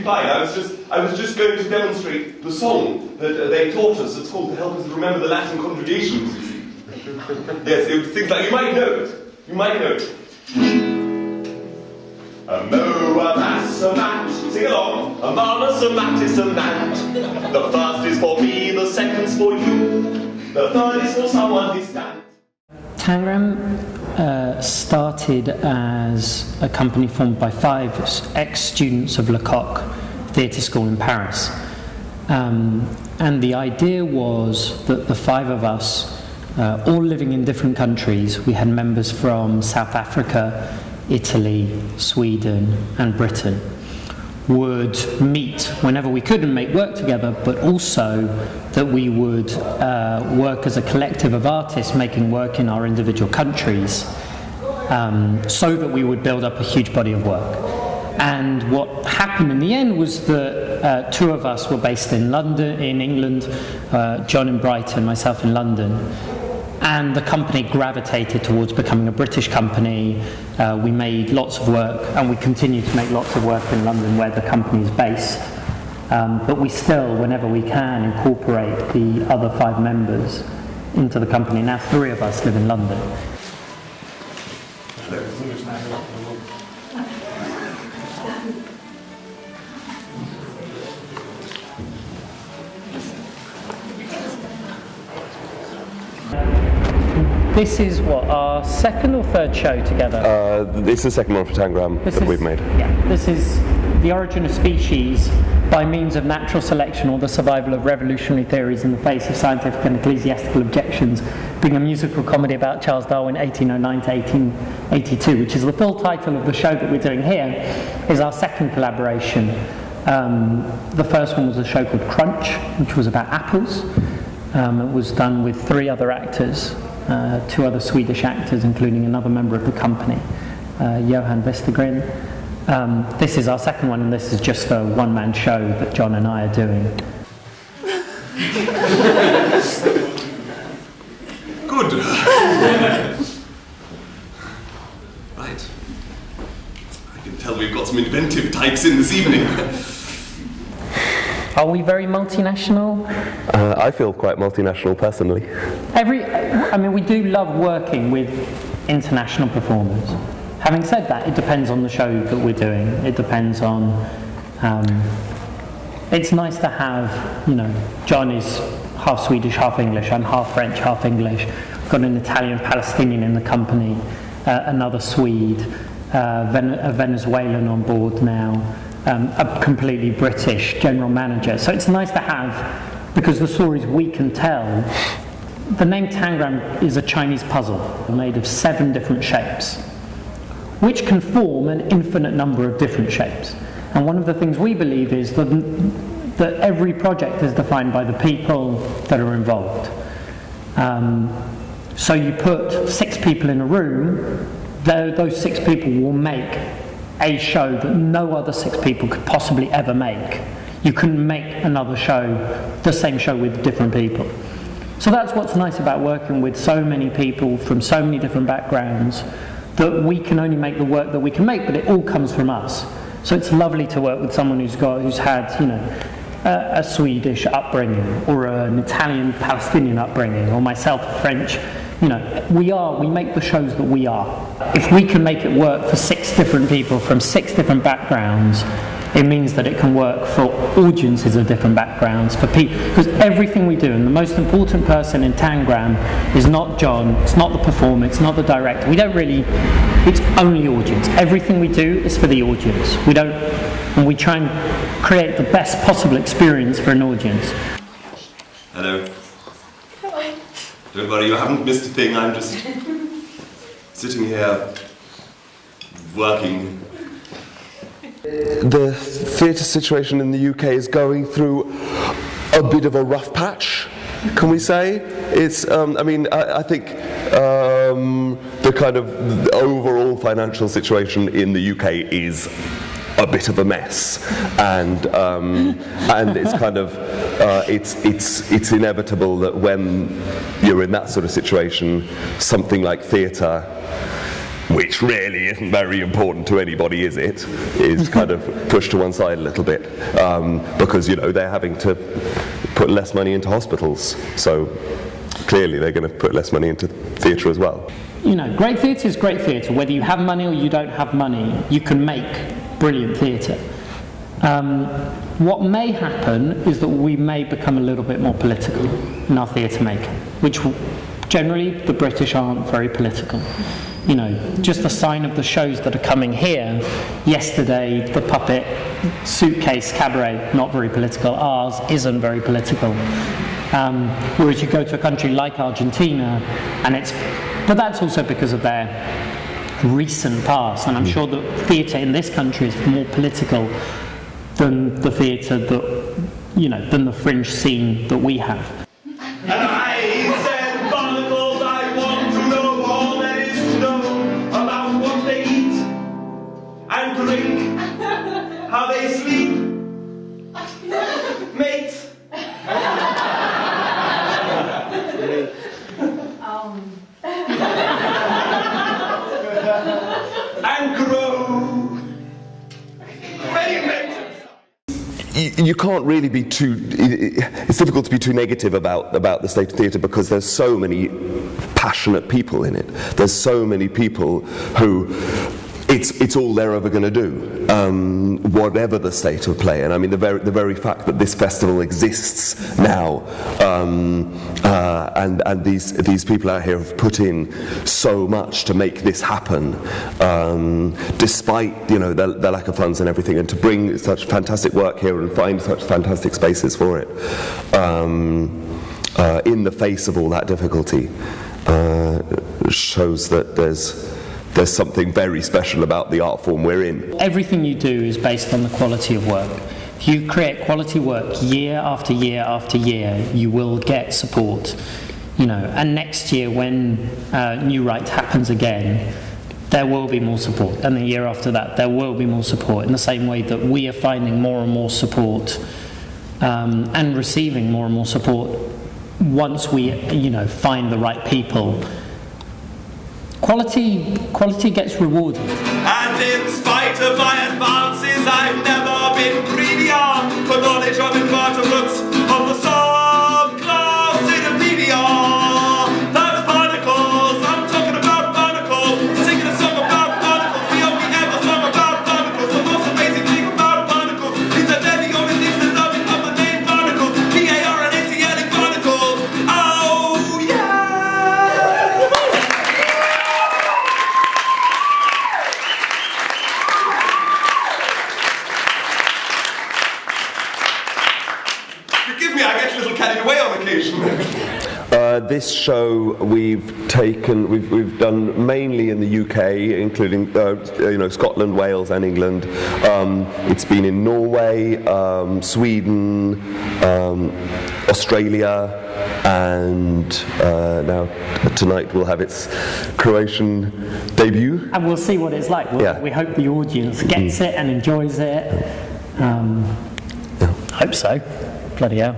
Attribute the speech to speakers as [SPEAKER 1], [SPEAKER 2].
[SPEAKER 1] fine. I was just going to demonstrate the song that they taught us at school to help us remember the Latin conjugations, you see. Yes, it was things like, you might know it. You might know it. A mo, a mass, a mat, sing along. A manus, a matis, a mat. The first is for me, the second's for you. The third is for someone distant.
[SPEAKER 2] Tangram started as a company formed by 5 ex-students of Lecoq Theatre School in Paris. And the idea was that the 5 of us, all living in different countries, we had members from South Africa, Italy, Sweden and Britain, would meet whenever we could and make work together, but also that we would work as a collective of artists making work in our individual countries, so that we would build up a huge body of work. And what happened in the end was that 2 of us were based in London, in England, John in Brighton, myself in London, and the company gravitated towards becoming a British company. We made lots of work, and we continue to make lots of work in London where the company is based. But we still, whenever we can, incorporate the other 5 members into the company. Now 3 of us live in London. This is what, our second or third show together?
[SPEAKER 3] It's the second one for Tangram that we've made.
[SPEAKER 2] Yeah, this is The Origin of Species by Means of Natural Selection, or the Survival of Revolutionary Theories in the Face of Scientific and Ecclesiastical Objections, being a musical comedy about Charles Darwin, 1809 to 1882, which is the full title of the show that we're doing here, is our second collaboration. The first one was a show called Crunch, which was about apples. It was done with 3 other actors. 2 other Swedish actors, including another member of the company, Johan Vestergren. This is our second one, and this is just a one-man show that John and I are doing.
[SPEAKER 1] Good. Right. I can tell we've got some inventive types in this evening.
[SPEAKER 2] Are we very multinational?
[SPEAKER 3] I feel quite multinational personally.
[SPEAKER 2] I mean, we do love working with international performers. Having said that, it depends on the show that we're doing. It depends on... it's nice to have, you know, John is half Swedish, half English. I'm half French, half English. We've got an Italian Palestinian in the company, another Swede, a Venezuelan on board now. A completely British general manager. So it's nice to have, because the stories we can tell. The name Tangram is a Chinese puzzle made of 7 different shapes, which can form an infinite number of different shapes. And one of the things we believe is that every project is defined by the people that are involved. So you put 6 people in a room, those 6 people will make a show that no other 6 people could possibly ever make. You couldn't make another show, the same show with different people. So that's what's nice about working with so many people from so many different backgrounds, that we can only make the work that we can make, but it all comes from us. So it's lovely to work with someone who's had, you know, a Swedish upbringing, or an Italian Palestinian upbringing, or myself, French. You know, we make the shows that we are. If we can make it work for 6 different people from 6 different backgrounds, it means that it can work for audiences of different backgrounds, for people, because everything we do, and the most important person in Tangram is not John, it's not the performer, it's not the director. It's only audience. Everything we do is for the audience. And we try and create the best possible experience for an audience.
[SPEAKER 1] Hello. Don't worry, you haven't missed a thing. I'm just sitting here working.
[SPEAKER 3] The theatre situation in the UK is going through a bit of a rough patch, can we say? It's, I think the kind of the overall financial situation in the UK is a bit of a mess, and it's kind of it's inevitable that when you're in that sort of situation, something like theatre which really isn't very important to anybody, is it? Is kind of pushed to one side a little bit because, you know, they're having to put less money into hospitals, so clearly they're going to put less money into theatre as well.
[SPEAKER 2] You know, great theatre is great theatre. Whether you have money or you don't have money, you can make brilliant theatre. What may happen is that we may become a little bit more political in our theatre making, which generally the British aren't very political. You know, just a sign of the shows that are coming here. Yesterday, the Puppet, Suitcase Cabaret, not very political. Ours isn't very political. Whereas you go to a country like Argentina, and but that's also because of their recent past, and I'm sure that theatre in this country is more political than the theatre that, you know, than the fringe scene that we have.
[SPEAKER 1] And I said, barnacles, I want to know all there is to know about what they eat and drink, how they sleep, mate. And grow. Many inventions.
[SPEAKER 3] You can't really be too, it's difficult to be too negative about the state of theatre because there's so many passionate people in it. There's so many people who it's all they're ever going to do, whatever the state of play. And I mean, the very fact that this festival exists now, and these people out here have put in so much to make this happen, despite, you know, the lack of funds and everything, and to bring such fantastic work here and find such fantastic spaces for it, in the face of all that difficulty, shows that there's something very special about the art form we're in.
[SPEAKER 2] Everything you do is based on the quality of work. If you create quality work year after year after year, you will get support. You know, and next year when New Right happens again, there will be more support, and the year after that there will be more support, in the same way that we are finding more and more support and receiving more and more support once we, you know, find the right people. Quality gets rewarded.
[SPEAKER 1] And in spite of my advances, I've never been greedier for knowledge of invertebrates of the subclass Cynipedia. That's barnacles, I'm talking about barnacles, singing a song about barnacles, the only ever song about barnacles. The most amazing thing about barnacles is that they're the only things deserving of the name barnacles. P-A-R-N-A-C-L barnacles. Oh yeah! Forgive me, I get a little carried away on occasion.
[SPEAKER 3] This show we've done mainly in the UK, including you know, Scotland, Wales, and England. It's been in Norway, Sweden, Australia, and now tonight we'll have its Croatian debut.
[SPEAKER 2] And we'll see what it's like. We hope the audience gets it and enjoys it. Hope so. Bloody hell.